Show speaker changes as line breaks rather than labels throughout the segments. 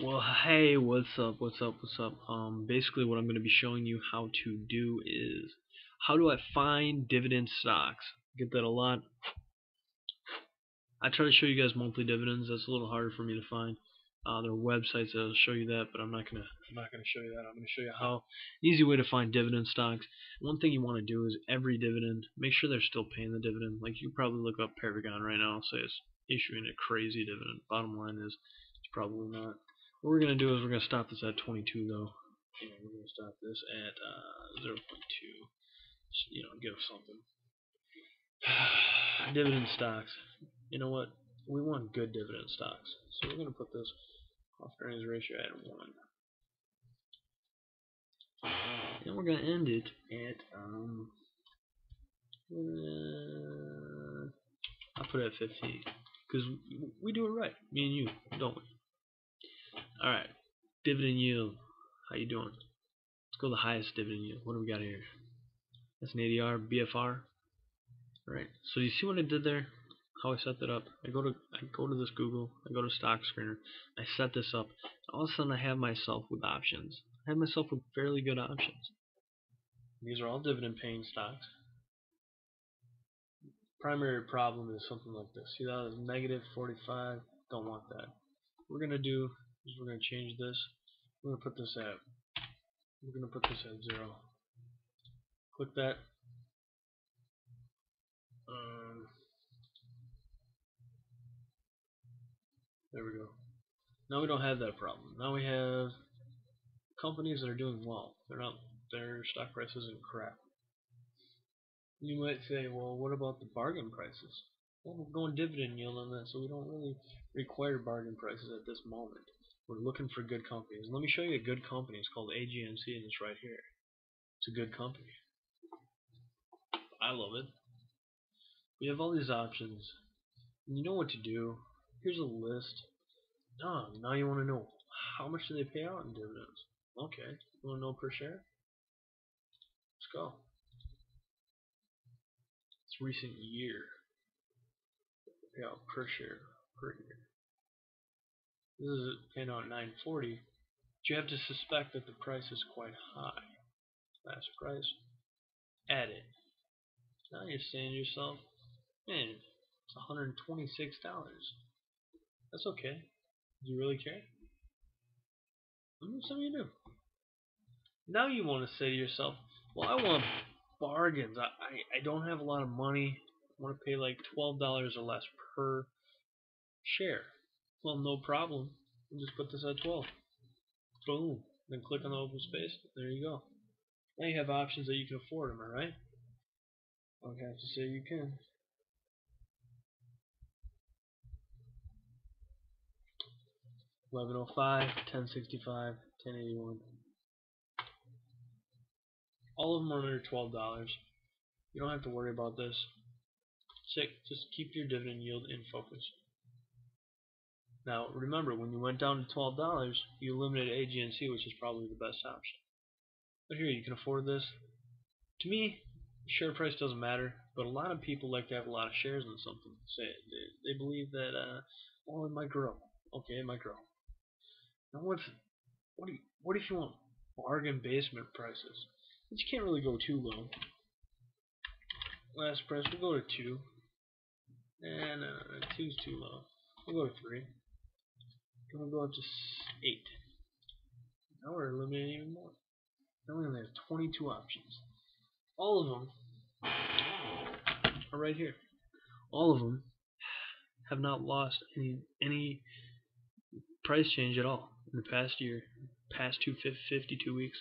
Well, hey, what's up? What's up? What's up? Basically, what I'm going to be showing you how to do is how do I find dividend stocks? Get that a lot. I try to show you guys monthly dividends. That's a little harder for me to find. There are websites that'll show you that, but I'm not gonna show you that. I'm gonna show you how easy way to find dividend stocks. One thing you want to do is every dividend, make sure they're still paying the dividend. Like you probably look up Paragon right now, say it's issuing a crazy dividend. Bottom line is it's probably not. What we're gonna do is we're gonna stop this at 22 though. We're gonna stop this at 0.2. Give something. Dividend stocks. You know what? We want good dividend stocks. So we're going to put this cost earnings ratio at 1. And we're going to end it at, I'll put it at 50. Because we do it right. Me and you, don't we? Alright. Dividend yield. How you doing? Let's go the highest dividend yield. What do we got here? That's an ADR, BFR. Alright. So you see what I did there? How I set that up. I go to this Google, I go to Stock Screener, I set this up, and all of a sudden I have myself with options. I have myself with fairly good options. These are all dividend paying stocks. Primary problem is something like this. See that is negative 45. Don't want that. What we're gonna do is we're gonna change this. We're gonna put this at 0. Click that. There we go. Now we don't have that problem. Now we have companies that are doing well. Their stock price isn't crap. You might say, well, what about the bargain prices? Well, we're going dividend yield on that, so we don't really require bargain prices at this moment. We're looking for good companies. Let me show you a good company. It's called AGNC, and it's right here. It's a good company. I love it. We have all these options. And you know what to do. Here's a list. Now you want to know how much do they pay out in dividends? Okay, you want to know per share? Let's go. It's recent year. Payout per share per year. This is paying out 940. But you have to suspect that the price is quite high. Last price. Add it. Now you're saying to yourself, man, it's $126. That's okay. Do you really care? Some of you do. Now you want to say to yourself, well, I want bargains. I don't have a lot of money. I want to pay like $12 or less per share. Well, no problem. We'll just put this at 12. Boom. Then click on the open space. There you go. Now you have options that you can afford. Am I right? I would have to say you can. $11.05, $10.65, $10.81. All of them are under $12. You don't have to worry about this. Just keep your dividend yield in focus. Now remember, when you went down to $12, you eliminated AGNC, which is probably the best option. But here, you can afford this. To me, share price doesn't matter, but a lot of people like to have a lot of shares in something. They believe that, oh, it might grow. Okay, it might grow. Now what if you want bargain basement prices? But you can't really go too low. Last price, we'll go to 2. And 2's too low. We'll go to 3. Then we'll go up to 8. Now we're eliminating even more. Now we only have 22 options. All of them are right here. All of them have not lost any price change at all in the past year, past 52 weeks.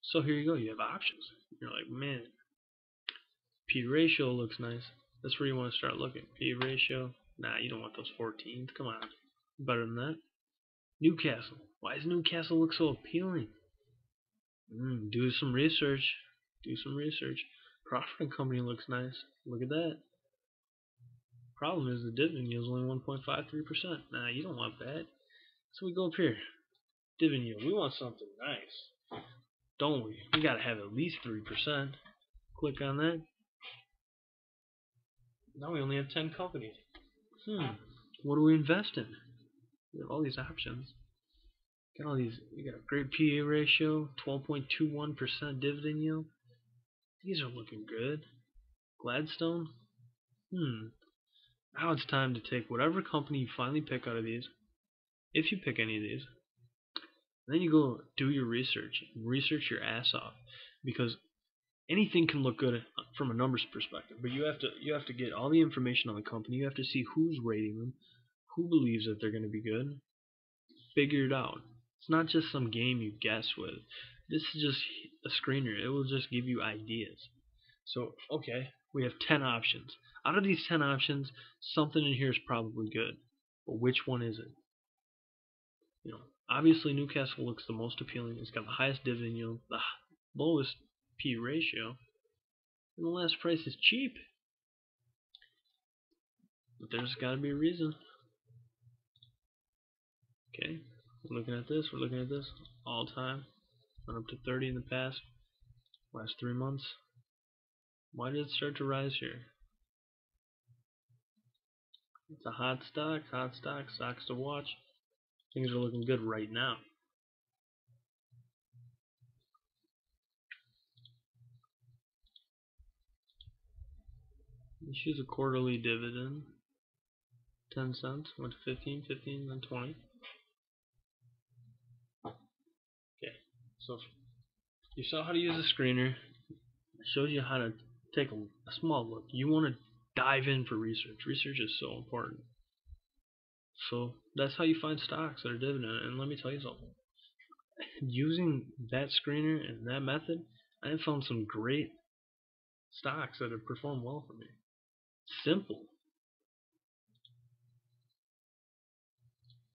So here you go. You have options. You're like, man, P ratio looks nice. That's where you want to start looking. P ratio. Nah, you don't want those 14s. Come on, better than that. Newcastle. Why does Newcastle look so appealing? Do some research. Do some research. Crawford & Company looks nice. Look at that. Problem is the dividend yield is only 1.53%. Nah, you don't want that. So we go up here. Dividend yield. We want something nice, don't we? We gotta have at least 3%. Click on that. Now we only have 10 companies. What do we invest in? We have all these options. Got all these. You got a great PE ratio, 12.21% dividend yield. These are looking good. Gladstone. Now it's time to take whatever company you finally pick out of these, if you pick any of these, and then you go do your research. Research your ass off, because anything can look good from a numbers perspective, but you have to get all the information on the company. You have to see who's rating them, who believes that they're going to be good. Figure it out. It's not just some game you guess with. This is just a screener. It will just give you ideas. So, okay, we have 10 options. Out of these 10 options, something in here is probably good. But which one is it? Obviously Newcastle looks the most appealing. It's got the highest dividend yield, the lowest P ratio, and the last price is cheap. But there's got to be a reason. Okay, we're looking at this. All time. Went up to 30 in the past. Last 3 months. Why did it start to rise here? It's a hot stock, stocks to watch. Things are looking good right now. Issues a quarterly dividend. 10 cents, went to 15, then 20. Okay, so you saw how to use the screener. I showed you how to take a small look. You want to dive in for research. Research is so important. So that's how you find stocks that are dividend. And let me tell you something. Using that screener and that method, I have found some great stocks that have performed well for me. Simple.